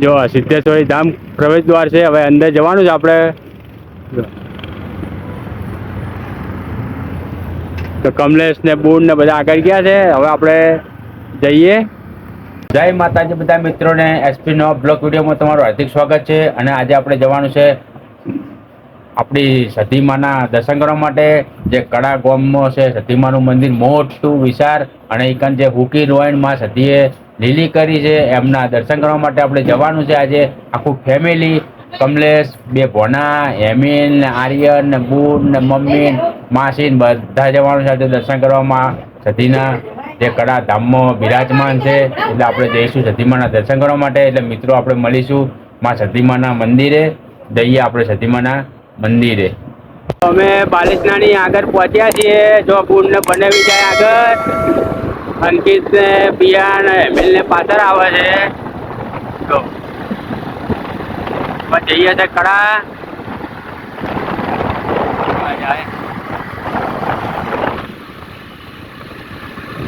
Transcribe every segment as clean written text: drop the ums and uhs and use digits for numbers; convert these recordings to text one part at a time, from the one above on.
જો સિદ્ધેશ્વરી ધામ પ્રવેશ દ્વાર છે. હવે અંદર જવાનું છે આપણે. તો કમલેશ ને બુન ને બધા આગળ ગયા છે. હવે આપણે જઈએ. જય માતાજી બધા મિત્રોને એસપી નો બ્લોગ વિડીયોમાં તમારું હાર્દિક સ્વાગત છે. અને આજે આપણે જવાનું છે આપણી સતીમાના દર્શન કરવા માટે. જે કડા ગામમાં છે સતીમાનું મંદિર મોટું વિશાળ, અને એકન જે હુકી રોઈન માં સતીએ લીલી કરી છે એમના દર્શન કરવા માટે આપણે જવાનું છે આજે આખું ફેમિલી. કમલેશ, બે ભોના, હેમીન ને આર્યન ને બુન ને મમ્મી માસી બધા જવાનું છે દર્શન કરવામાં સતીના જે કડા ધામમાં બિરાજમાન છે. એટલે આપણે જઈશું સતીમાના દર્શન કરવા માટે. એટલે મિત્રો આપણે મળીશું માં સતીમાના મંદિરે. જઈએ આપણે સતીમાના મંદિરે. અમે બાલિસનાની આગળ પહોંચ્યા છીએ. જો બુન ને બનાવી જાય આગળ, અંકિત ને પિયા ને હેમિલ ને પાછળ આવે છે. જો જઈએ છે કડા.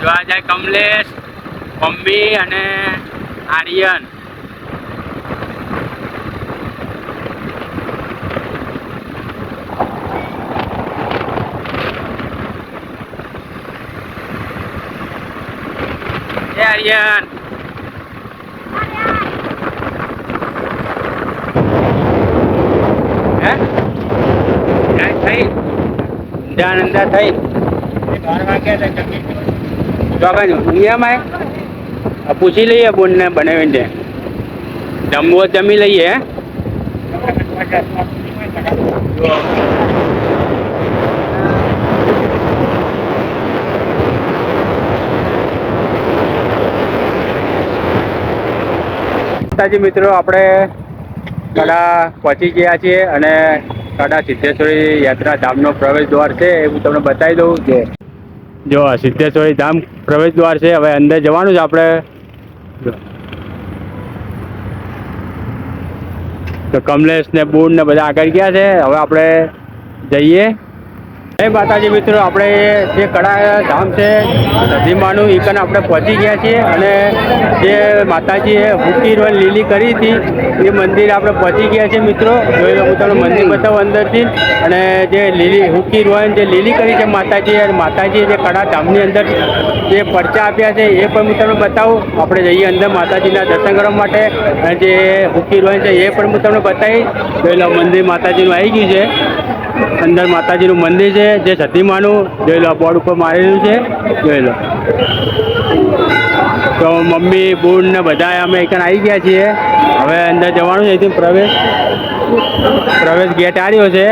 જો આ જાય કમલેશ, મમ્મી અને આર્યન. આર્યન થઈ અંદા થઈ દુનિયામાં પૂછી લઈએ બોન ને બનાવીને જમવો જમી લઈએ. માતાજી મિત્રો, આપણે કડા પહોંચી ગયા છીએ અને કડા સિદ્ધેશ્વરી યાત્રા ધામનો પ્રવેશ દ્વાર છે એ હું તમને બતાવી દઉં. કે જો સિદ્ધેશ્વરી ધામ પ્રવેશ દ્વાર છે. હવે અંદર જવાનું છે આપણે. તો કમલેશ ને બુન ને બધા આગળ ગયા છે. હવે આપણે જઈએ. જય માતાજી મિત્રો, આપણે જે કડા ધામ છે સતીમાનું ઈકન આપણે પહોંચી ગયા છીએ. અને જે માતાજીએ હુકી રોલ લીલી કરી હતી એ મંદિર આપણે પહોંચી ગયા છીએ મિત્રો. જોઈ લો, હું તમને મંદિર બતાવું અંદરથી. અને જે લીલી હુકી રોલ જે લીલી કરી છે માતાજીએ, અને માતાજીએ જે કડા ધામની અંદર જે પરચા આપ્યા છે એ પણ હું તમને બતાવું. આપણે જઈએ અંદર માતાજીના દર્શન કરવા માટે. અને જે હુકી રોલ છે એ પણ હું તમને બતાવીશ. જોઈ લો, મંદિર માતાજીનું આવી ગયું છે. અંદર માતાજીનું મંદિર છે જે સતીમાનું. જોઈ લો, બોર્ડ ઉપર મારેલું છે. જોઈ લો. તો મમ્મી બુન ને બધા અમે એકન આવી ગયા છીએ. હવે અંદર જવાનું છે. અહીંથી પ્રવેશ ગેટ આવ્યો છે.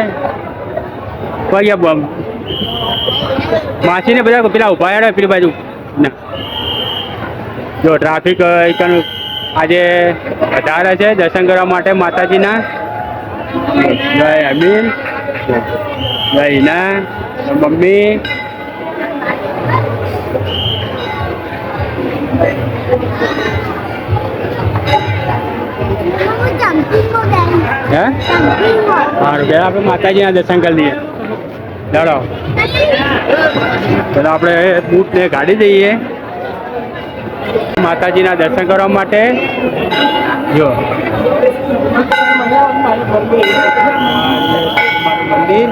માસીને બધા પેલા ઉભા યાર પેલી બાજુ ના. જો ટ્રાફિક એકન આજે વધારે છે દર્શન કરવા માટે માતાજીના. જય અમીન, જય હિના, મમ્મી. હે સારું, પહેલાં આપણે માતાજીના દર્શન કરી લઈએ. ચાલો પેલા આપણે બૂટ ને કાઢી દઈએ માતાજીના દર્શન કરવા માટે. જો મંદિર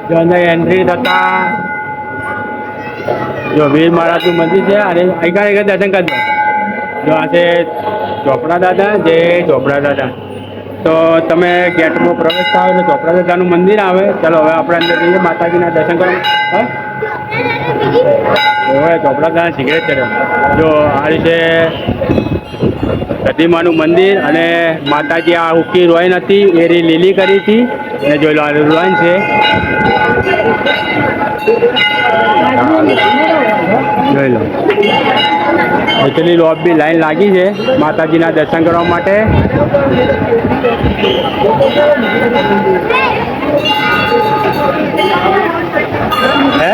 જો અંદર એન્ટ્રી થતા જો વીર મહારાજનું મંદિર છે. અને આગળ દર્શન કરજો. જો આ છે ચોપડા દાદા. જે ચોપડા દાદા, તો તમે ગેટમાં પ્રવેશ થાવ એટલે ચોપડા દાદાનું મંદિર આવે. ચાલો હવે આપણે અંદર જઈએ માતાજીના દર્શન કરવા. હવે ચોપડા દાદા સિગરેટ ચડે. જો આ રીતે સતીમાનું મંદિર. અને માતાજી આ હુકી રોઈન હતી એ લીલી કરી હતી. અને જોઈ લો, આ રોઈન છે. જોઈ લો, એટલી લોબી લાઈન લાગી છે માતાજીના દર્શન કરવા માટે. હે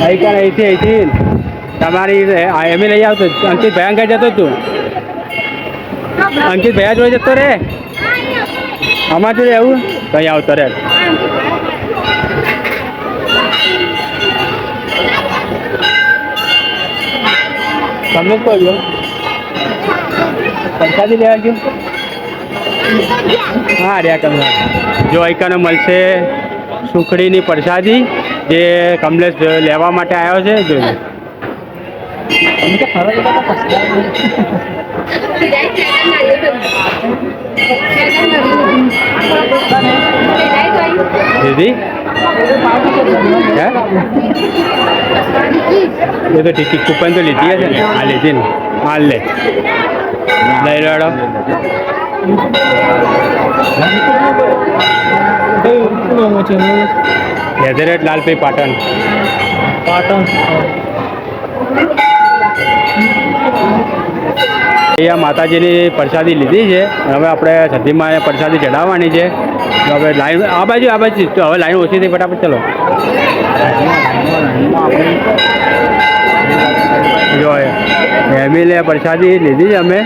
અહીંથી તમારી એમ લઈ આવતો અંકિત ભયંકર જતો તું. અંકિત ભૈયા જોઈ જતો રે આમાં જોડે આવું કઈ આવતો રે તમને જ કહ્યું પ્રસાદી લેવા ગયું હા રહ્યા તમને જો અહીંકાને મળશે સુખડીની પ્રસાદી જે કમલેશ લેવા માટે આવ્યો છે જોઈ દીદી એ તો ટિકિટ કૂપન તો લીધી હશે ને હા લીધી ને હા લે લઈ લડો લેધરેટ લાલભાઈ પાટણ અહીંયા માતાજીની પ્રસાદી લીધી છે હવે આપણે સધીમાં પ્રસાદી ચડાવવાની છે હવે લાઈન આ બાજુ તો હવે લાઈન ઓછી થઈ ફટાફટ ચલો જો ફેમિલે પ્રસાદી લીધી છે અમે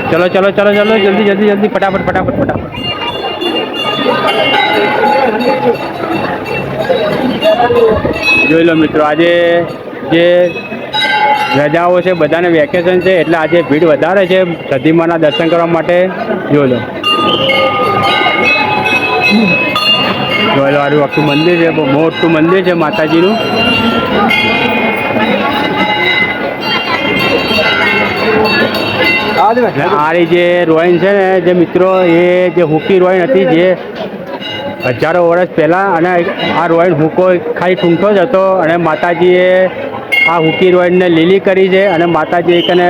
ચલો ચલો ચલો ચલો જલ્દી જલ્દી જલ્દી ફટાફટ ફટાફટ ફટાફટ જોઈ લો મિત્રો આજે જે રજાઓ છે બધાને વેકેશન છે એટલે આજે ભીડ વધારે છે સધીમાના દર્શન કરવા માટે જોઈ લો આરું આખું મંદિર છે બહુ મોટું મંદિર છે માતાજીનું આરી જે રોઈન છે ને જે મિત્રો એ જે હુકી રોઈન હતી જે હજારો વર્ષ પહેલાં અને આ રોઈન હુકો ખાલી ઠૂંઠો જ હતો અને માતાજીએ આ હુકી રોઈનને લીલી કરી છે અને માતાજી કને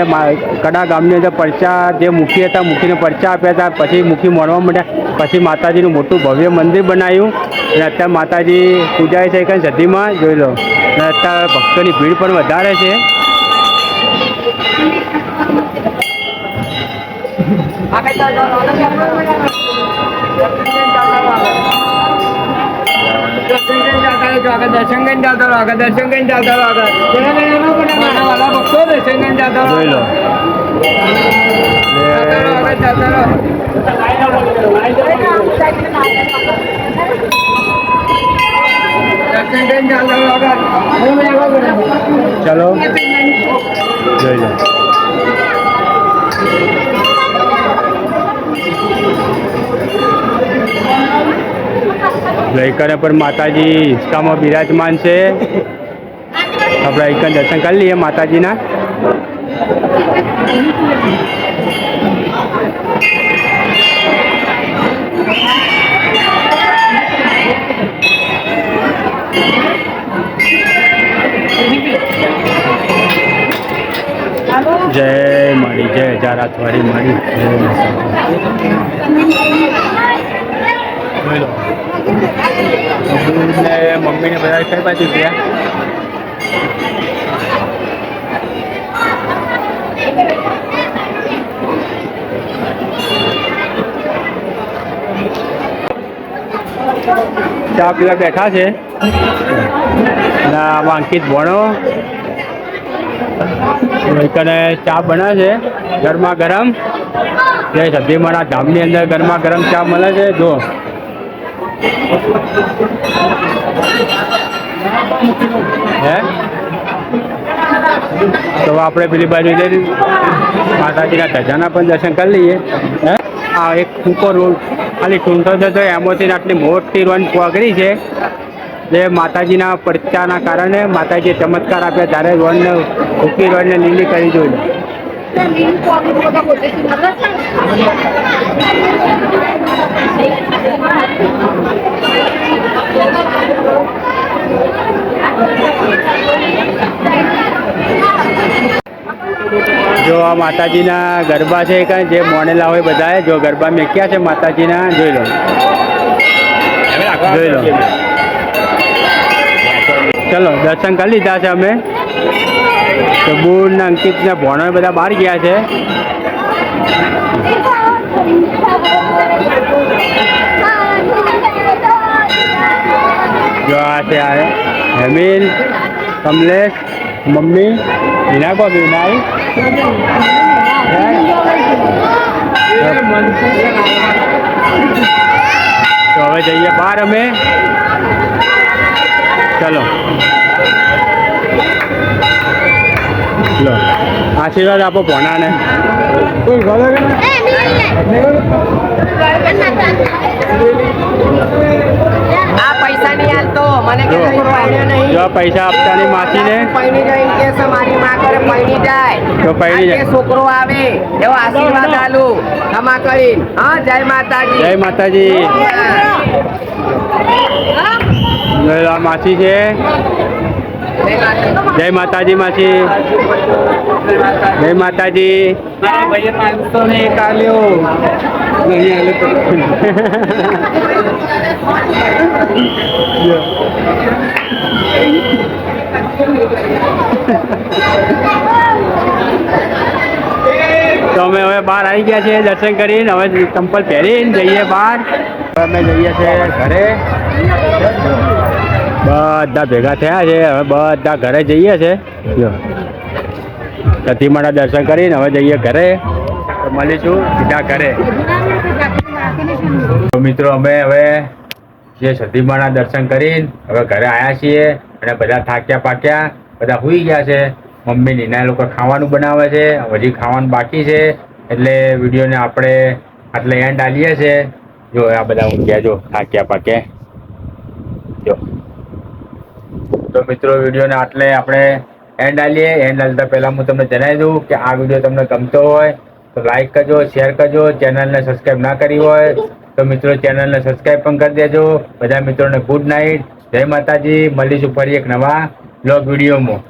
કડા ગામની અંદર પરચા જે મુખી હતા મુખીને પરચા આપ્યા હતા પછી મુખી મળવા માંડ્યા પછી માતાજીનું મોટું ભવ્ય મંદિર બનાવ્યું અને અત્યારે માતાજી પૂજાય છે કંઈ સધીમાં જોઈ લો અને અત્યારે ભક્તોની ભીડ પણ વધારે છે दर्शन कहीं जाता रहा दर्शन कहीं जाता रहा वाला भक्तो दर्शन कहीं जाता रहा दर्शन कहीं जाता रहा चलो જોઈ લો ગઈકાલે પણ માતાજી હિંચકામાં બિરાજમાન છે આપણે અહીં દર્શન કરી લઈએ માતાજીના જય મારી જય જારાથવાડી મારી જય મમ્મીને બધા કઈ બાજુ ગયા ચા પીવા બેઠા છે ના અંકિત ભણો કને ચા બનાવે છે ગરમા ગરમ જે સધીમાના ધામની અંદર ગરમા ગરમ ચા મળે છે જો હે તો આપણે પેલી બાજુ જઈ માતાજીના ધજાના પણ દર્શન કરી લઈએ હે આ એક ઉપર ખાલી ઠૂંઠો જતો એમાંથી આટલી મોટી રોન પકડી છે જે માતાજીના પરચાના કારણે માતાજીએ ચમત્કાર આપ્યા ત્યારે રોનને ભૂકી રોનને લીલી કરી જોઈ જો આ માતાજીના ગરબા છે કાંઈ જે મોનેલા હોય બધાએ જો ગરબા મેક્યા છે માતાજીના જોઈ લો જોઈ લો ચલો દર્શન કરી લીધા છે અમે તો બુન ને અંકિત ને ભણો બધા બહાર ગયા છે જો આ છે આ હેમિલ કમલેશ મમ્મી વિના કો વિનાઈ જવાનું. તો હવે જઈએ બહાર અમે. ચલો લો આશીર્વાદ આપો ભોણાને. કોઈ ઘરે આ પૈસા નહીં હાલતો મને કે જો પૈણ્યો નહીં જો પૈસા આપતાની માસીને પૈણી જાય એમ કે છે, મારી માં કરે પૈણી જાય તો પૈણી જાય. આજે છોકરો આવે એવો આશીર્વાદ આલું ক্ষમા કરી. હા જય માતાજી. જય માતાજી. આ માસી છે. જય માતાજી માસી. જય માતાજી. ભાઈએ 500 ને એક આલ્યો નહીં આલે તો તો અમે હવે બહાર આવી ગયા છીએ દર્શન કરીને. હવે ચંપલ પહેરીને જઈએ બહાર. હવે અમે જઈએ છીએ ઘરે. બધા ભેગા થયા છે. હવે બધા ઘરે જઈએ છે. જો સતીમાના દર્શન કરીને હવે જઈએ ઘરે. તો મળીશું સીધા ઘરે. તો મિત્રો અમે હવે જે સતીમાના દર્શન કરીને હવે ઘરે આવ્યા છીએ અને બધા થાક્યા પાક્યા બધા સૂઈ ગયા છે. મમ્મી નીના લોકો ખાવાનું બનાવે છે. હજી ખાવાનું બાકી છે એટલે વિડીયોને આપણે આટલે એન્ડ આલીએ છે. જો આ બધા ઊંઘ્યા જો થાક્યા પાક્યા. જો તો મિત્રો વિડીયોને આટલે આપણે એન્ડ આલીએ. એન્ડ આલતા પહેલાં હું તમને જણાવી દઉં કે આ વિડીયો તમને ગમતો હોય તો લાઈક કરજો, શેર કરજો. ચેનલને સબસ્ક્રાઈબ ના કરી હોય તો મિત્રો ચેનલને સબસ્ક્રાઈબ પણ કરી દેજો. બધા મિત્રોને ગુડ નાઇટ. જય માતાજી. મળીશું ફરી એક નવા બ્લોગ વિડીયોમાં.